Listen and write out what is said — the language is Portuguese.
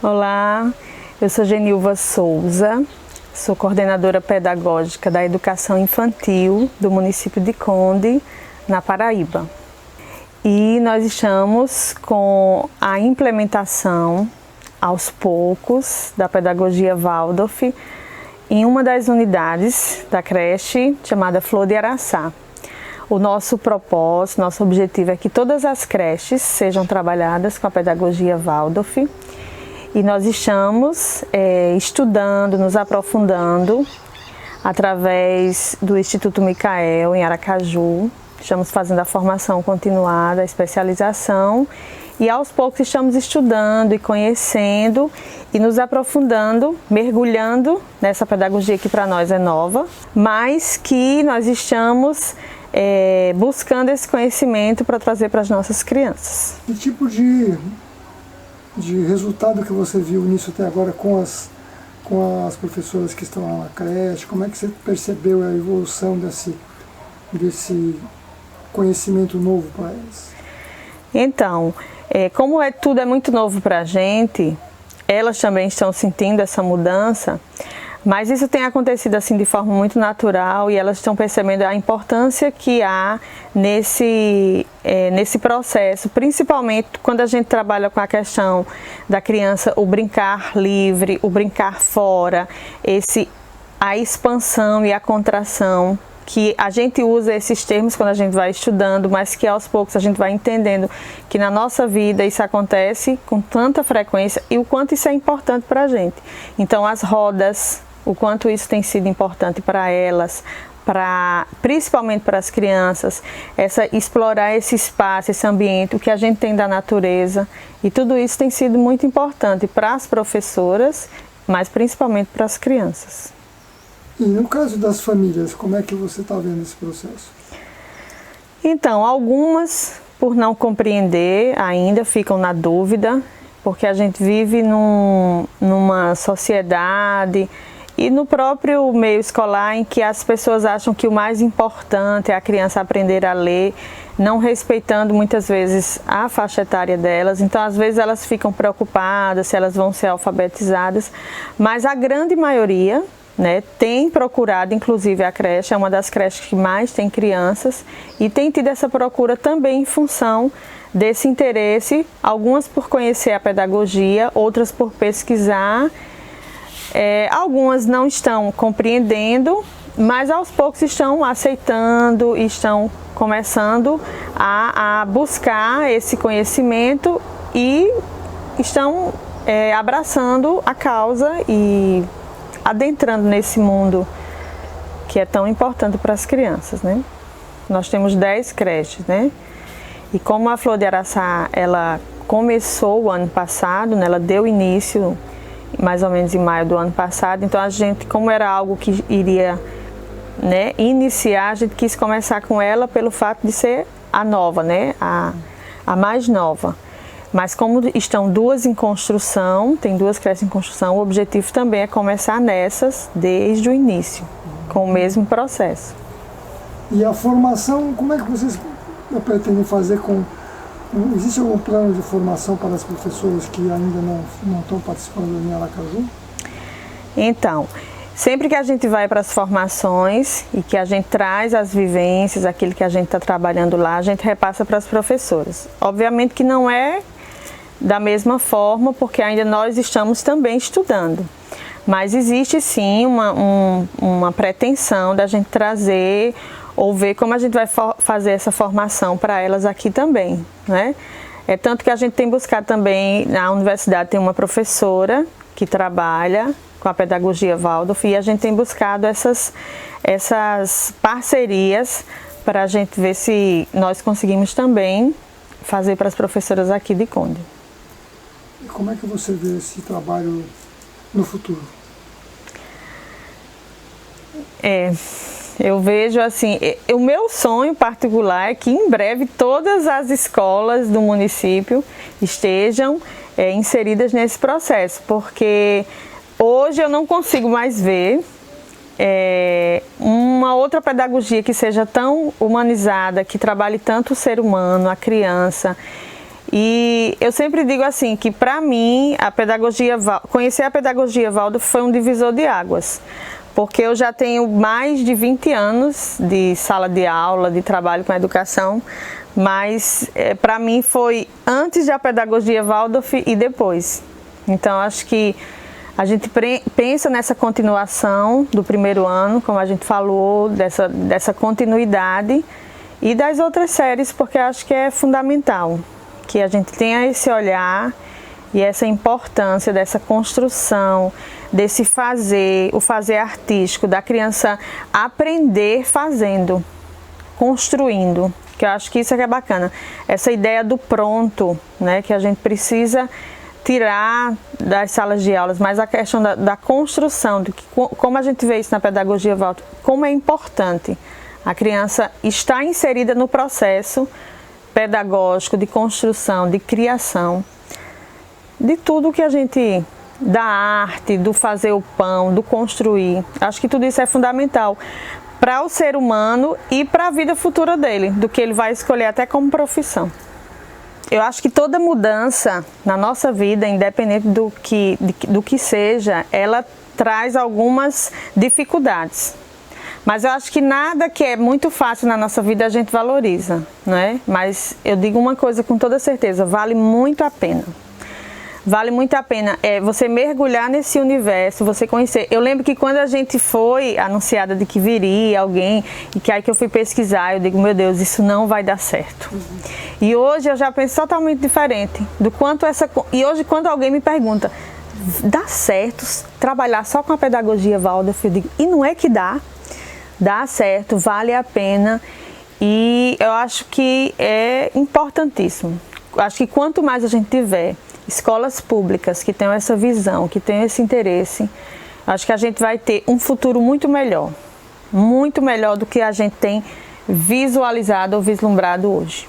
Olá, eu sou Genilva Souza, sou coordenadora pedagógica da educação infantil do município de Conde, na Paraíba. E nós estamos com a implementação, aos poucos, da pedagogia Waldorf em uma das unidades da creche chamada Flor de Araçá. O nosso propósito, nosso objetivo é que todas as creches sejam trabalhadas com a pedagogia Waldorf. E nós estamos estudando, nos aprofundando através do Instituto Micael, em Aracaju. Estamos fazendo a formação continuada, a especialização e aos poucos estamos estudando e conhecendo e nos aprofundando, mergulhando nessa pedagogia que para nós é nova, mas que nós estamos buscando esse conhecimento para trazer para as nossas crianças. Que tipo de resultado que você viu nisso até agora com as professoras que estão lá na creche? Como é que você percebeu a evolução desse conhecimento novo para elas? Então, como tudo é muito novo para a gente, elas também estão sentindo essa mudança, mas isso tem acontecido assim de forma muito natural e elas estão percebendo a importância que há nesse processo, principalmente quando a gente trabalha com a questão da criança, o brincar livre, o brincar fora, a expansão e a contração, que a gente usa esses termos quando a gente vai estudando, mas que aos poucos a gente vai entendendo que na nossa vida isso acontece com tanta frequência e o quanto isso é importante para a gente. Então as rodas, o quanto isso tem sido importante para elas, principalmente para as crianças, explorar esse espaço, esse ambiente, o que a gente tem da natureza, e tudo isso tem sido muito importante para as professoras, mas principalmente para as crianças. E no caso das famílias, como é que você está vendo esse processo? Então, algumas, por não compreender ainda, ficam na dúvida, porque a gente vive numa sociedade e no próprio meio escolar em que as pessoas acham que o mais importante é a criança aprender a ler, não respeitando muitas vezes a faixa etária delas. Então, às vezes elas ficam preocupadas se elas vão ser alfabetizadas, mas a grande maioria, tem procurado, inclusive a creche, é uma das creches que mais tem crianças e tem tido essa procura também em função desse interesse, algumas por conhecer a pedagogia, outras por pesquisar, algumas não estão compreendendo, mas aos poucos estão aceitando e estão começando a buscar esse conhecimento e estão abraçando a causa e adentrando nesse mundo que é tão importante para as crianças, Nós temos 10 creches, E como a Flor de Araçá, ela começou o ano passado, ela deu início mais ou menos em maio do ano passado, então a gente, como era algo que iria iniciar, a gente quis começar com ela pelo fato de ser a nova, a mais nova. Mas como estão duas em construção, tem 2 creches em construção, o objetivo também é começar nessas desde o início, com o mesmo processo. E a formação, como é que vocês pretendem fazer existe algum plano de formação para as professoras que ainda não estão participando em Aracaju? Então, sempre que a gente vai para as formações e que a gente traz as vivências, aquilo que a gente está trabalhando lá, a gente repassa para as professoras. Obviamente que não é da mesma forma, porque ainda nós estamos também estudando. Mas existe sim uma pretensão da gente trazer ou ver como a gente vai fazer essa formação para elas aqui também, É tanto que a gente tem buscado também, na universidade tem uma professora que trabalha com a pedagogia Waldorf e a gente tem buscado essas parcerias para a gente ver se nós conseguimos também fazer para as professoras aqui de Conde. E como é que você vê esse trabalho no futuro? Eu vejo assim, o meu sonho particular é que em breve todas as escolas do município estejam inseridas nesse processo, porque hoje eu não consigo mais ver uma outra pedagogia que seja tão humanizada, que trabalhe tanto o ser humano, a criança, E eu sempre digo assim, que para mim, conhecer a pedagogia Waldorf foi um divisor de águas. Porque eu já tenho mais de 20 anos de sala de aula, de trabalho com a educação, mas para mim foi antes da pedagogia Waldorf e depois. Então acho que a gente pensa nessa continuação do primeiro ano, como a gente falou, dessa continuidade e das outras séries, porque acho que é fundamental que a gente tenha esse olhar e essa importância dessa construção, desse o fazer artístico, da criança aprender fazendo, construindo, que eu acho que isso é que é bacana. Essa ideia do pronto, né, que a gente precisa tirar das salas de aulas, mas a questão da construção, como a gente vê isso na pedagogia Waldorf, como é importante a criança estar inserida no processo pedagógico, de construção, de criação, de tudo que a gente, da arte, do fazer o pão, do construir. Acho que tudo isso é fundamental para o ser humano e para a vida futura dele, do que ele vai escolher até como profissão. Eu acho que toda mudança na nossa vida, independente do que seja, ela traz algumas dificuldades. Mas eu acho que nada que é muito fácil na nossa vida a gente valoriza, né? Mas eu digo uma coisa com toda certeza, vale muito a pena. Vale muito a pena você mergulhar nesse universo, você conhecer. Eu lembro que quando a gente foi anunciada de que viria alguém, e que aí que eu fui pesquisar, eu digo, meu Deus, isso não vai dar certo. E hoje eu já penso totalmente diferente do quanto E hoje quando alguém me pergunta, dá certo trabalhar só com a pedagogia Waldorf? Eu digo, e não é que dá? Dá certo, vale a pena, e eu acho que é importantíssimo. Acho que quanto mais a gente tiver escolas públicas que tenham essa visão, que tenham esse interesse, acho que a gente vai ter um futuro muito melhor do que a gente tem visualizado ou vislumbrado hoje.